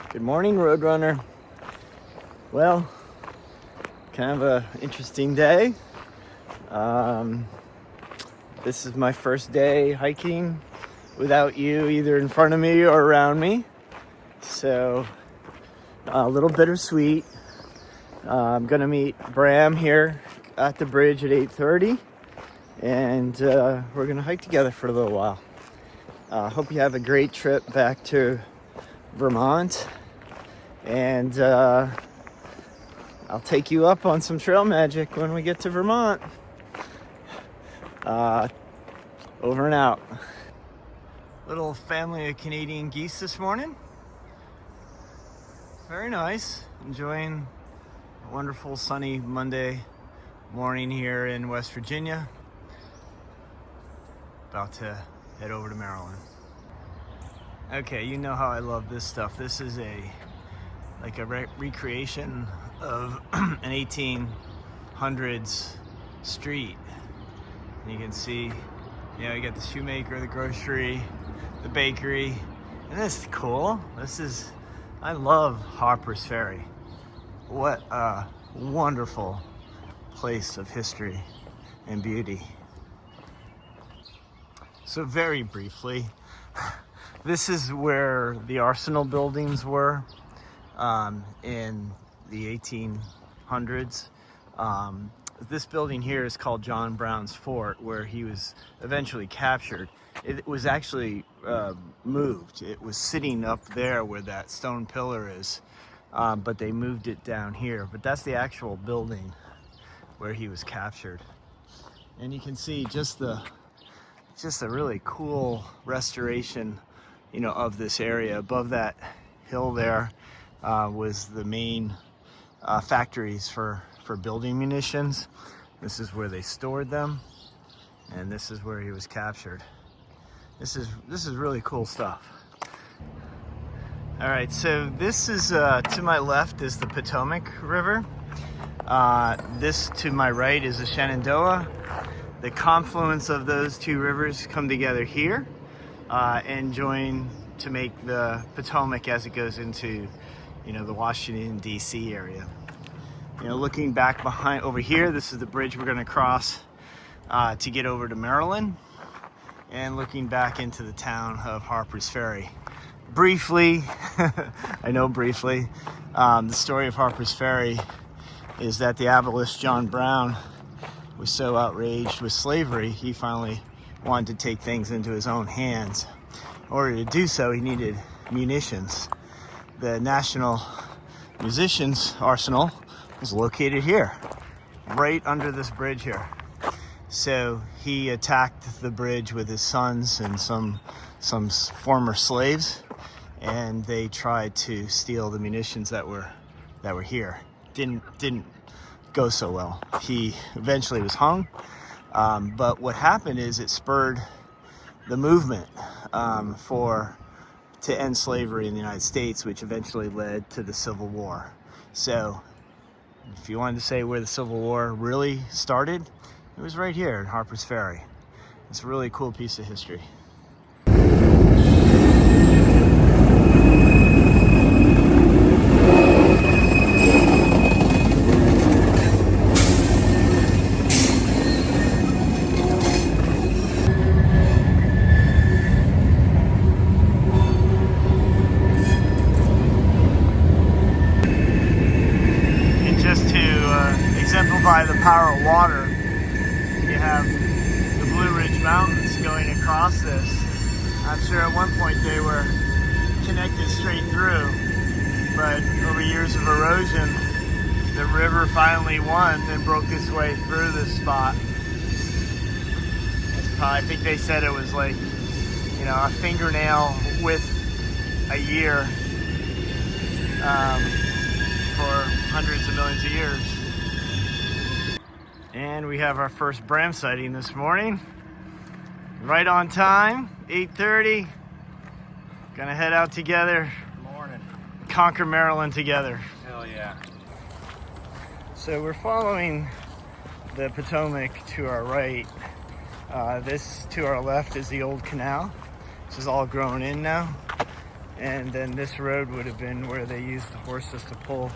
Good morning, Roadrunner. Well, kind of a interesting day. This is my first day hiking without you either in front of me or around me. So a little bittersweet. I'm gonna meet Bram here at the bridge at 8:30, and we're gonna hike together for a little while. Hope you have a great trip back to Vermont, and I'll take you up on some trail magic when we get to Vermont. Over and out. Little family of Canadian geese this morning. Very nice. Enjoying a wonderful sunny Monday morning here in West Virginia. About to head over to Maryland. Okay, you know how I love this stuff. This is a recreation of an 1800s street. And you can see, you got the shoemaker, the grocery, the bakery, and this is cool. I love Harper's Ferry. What a wonderful place of history and beauty. So very briefly, this is where the arsenal buildings were in the 1800s. This building here is called John Brown's Fort, where he was eventually captured. It was actually moved. It was sitting up there where that stone pillar is, but they moved it down here. But that's the actual building where he was captured. And you can see just a really cool restoration, of this area. Above that hill there was the main factories for building munitions. This is where they stored them, and this is where he was captured. This is really cool stuff. All right, so this is to my left is the Potomac River. This to my right is the Shenandoah. The confluence of those two rivers come together here and join to make the Potomac as it goes into, the Washington, D.C. area. Looking back behind over here, this is the bridge we're going to cross to get over to Maryland, and looking back into the town of Harper's Ferry. Briefly, the story of Harper's Ferry is that the abolitionist John Brown was so outraged with slavery, he finally wanted to take things into his own hands. In order to do so, he needed munitions. The National Musicians Arsenal was located here, right under this bridge here. So he attacked the bridge with his sons and some former slaves, and they tried to steal the munitions that were here. Didn't go so well. He eventually was hung, but what happened is it spurred the movement to end slavery in the United States, which eventually led to the Civil War. So if you wanted to say where the Civil War really started, it was right here at Harper's Ferry. It's a really cool piece of history. Exemplify the power of water, you have the Blue Ridge Mountains going across this. I'm sure at one point they were connected straight through, but over years of erosion, the river finally won and broke its way through this spot. I think they said it was like, a fingernail width a year for hundreds of millions of years. And we have our first Bram sighting this morning. Right on time, 8:30. Gonna head out together. Morning. Conquer Maryland together. Hell yeah. So we're following the Potomac to our right. This to our left is the old canal. This is all grown in now. And then this road would have been where they used the horses to pull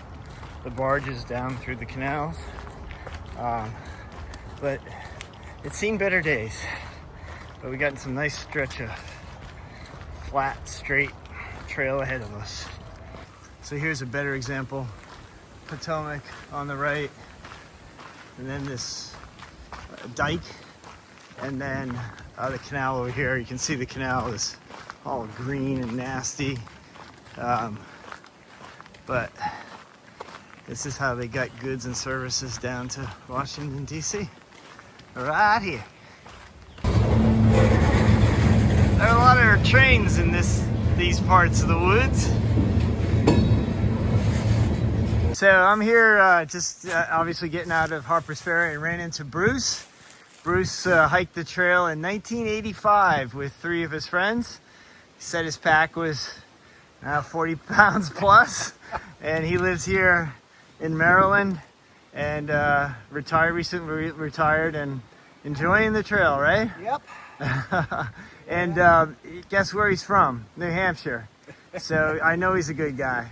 the barges down through the canals. But it's seen better days. But we got some nice stretch of flat, straight trail ahead of us. So here's a better example. Potomac on the right, and then this dike, and then the canal over here. You can see the canal is all green and nasty. But this is how they got goods and services down to Washington, D.C. Right here. There are a lot of trains in these parts of the woods. So I'm here obviously getting out of Harper's Ferry and ran into Bruce. Bruce hiked the trail in 1985 with 3 of his friends. He said his pack was 40 pounds plus, and he lives here in Maryland and recently retired and enjoying the trail, right? Yep. And guess where he's from? New Hampshire. So I know he's a good guy.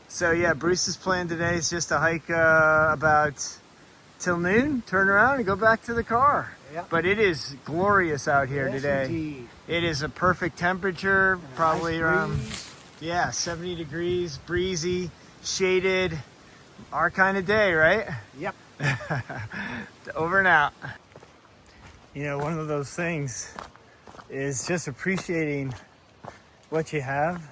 So yeah, Bruce's plan today is just to hike about till noon, turn around and go back to the car. Yep. But it is glorious out here today. Indeed. It is a perfect temperature, And probably nice around, breeze. 70 degrees, breezy, shaded, our kind of day, right? Yep. Over and out. You know, one of those things is just appreciating what you have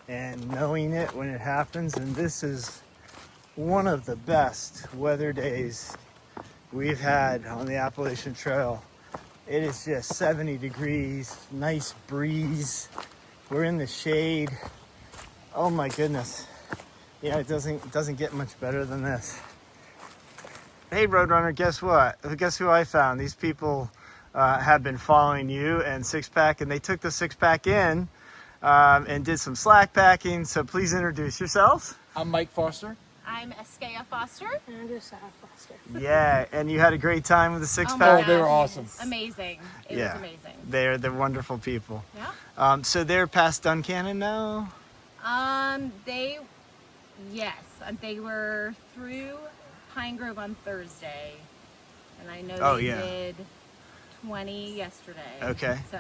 and knowing it when it happens. And this is one of the best weather days we've had on the Appalachian Trail. It is just 70 degrees, nice breeze. We're in the shade. Oh my goodness. Yeah, it doesn't get much better than this. Hey Roadrunner, guess what? Guess who I found? These people have been following you and Sixpack, and they took the Sixpack in and did some slack packing. So please introduce yourselves. I'm Mike Foster. I'm Eskaya Foster. And I'm just Sarah Foster. Yeah, and you had a great time with the Oh Sixpack. my they were gosh, awesome. Amazing. It was amazing. They're wonderful people. Yeah. So they're past Duncannon now? They were through Pine Grove on Thursday, and I know they did 20 yesterday. Okay. So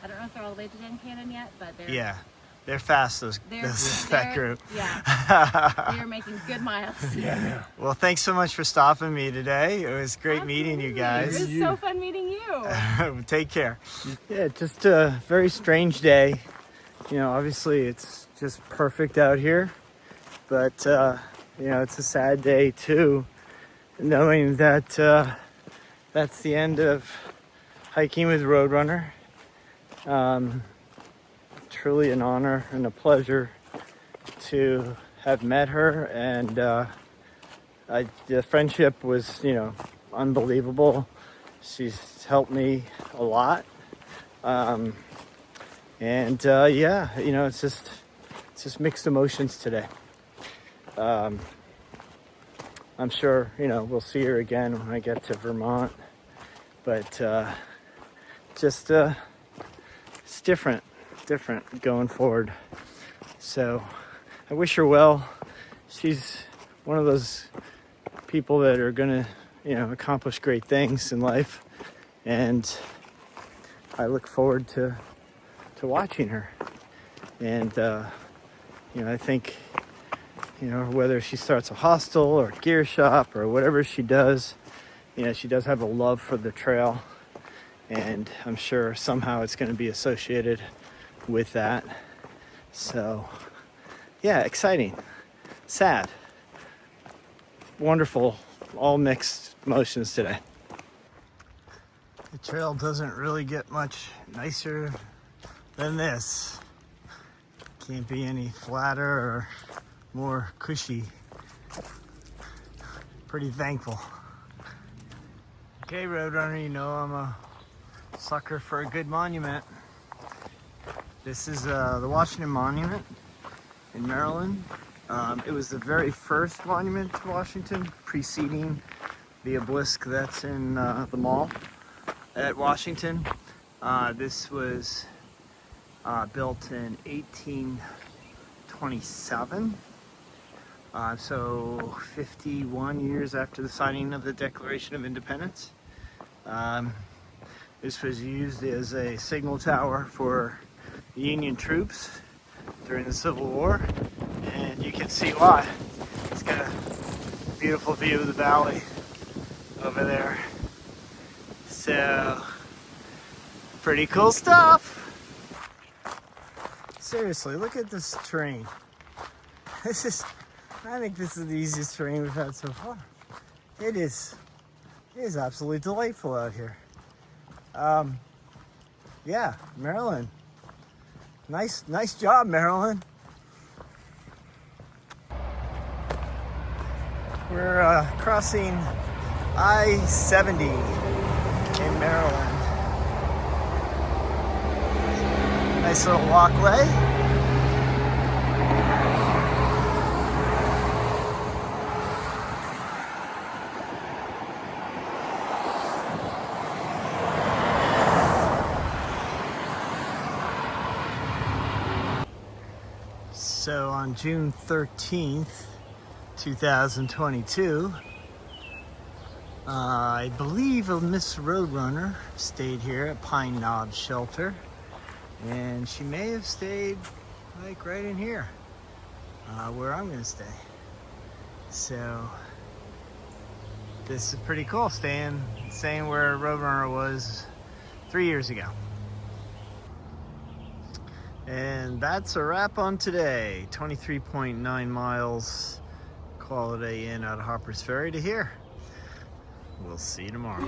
I don't know if they're all the way to Duncannon yet, but they're fast, that group. Yeah. They're making good miles. Yeah. Well, thanks so much for stopping me today. It was great meeting you guys. It was so fun meeting you. Take care. Yeah, just a very strange day. You know, obviously it's just perfect out here, but you know, it's a sad day too, knowing that that's the end of hiking with Roadrunner. Truly an honor and a pleasure to have met her, and the friendship was, you know, unbelievable. She's helped me a lot, and yeah, you know, it's just mixed emotions today. I'm sure, you know, we'll see her again when I get to Vermont, but just it's different going forward. So I wish her well. She's one of those people that are gonna, you know, accomplish great things in life, and I look forward to watching her. And you know, I think, you know, whether she starts a hostel or a gear shop or whatever she does, you know, she does have a love for the trail, and I'm sure somehow it's going to be associated with that. So yeah, exciting, sad, wonderful, all mixed emotions today. The trail doesn't really get much nicer than this. Can't be any flatter or more cushy. Pretty thankful. Okay, Roadrunner, you know I'm a sucker for a good monument. This is the Washington Monument in Maryland. It was the very first monument to Washington, preceding the obelisk that's in the mall at Washington. This was built in 1827, so 51 years after the signing of the Declaration of Independence. This was used as a signal tower for the Union troops during the Civil War, and you can see why. It's got a beautiful view of the valley over there. So, pretty cool stuff. Seriously, look at this terrain. I think this is the easiest terrain we've had so far. It is absolutely delightful out here. Yeah, Maryland. Nice job, Maryland. We're crossing I-70 in Maryland. Nice little walkway. So on June 13th, 2022, I believe a Miss Roadrunner stayed here at Pine Knob Shelter, and she may have stayed like right in here, where I'm gonna stay. So this is pretty cool, staying where Roadrunner was 3 years ago. And that's a wrap on today. 23.9 miles. Call it a day in out of Harper's Ferry to here. We'll see you tomorrow.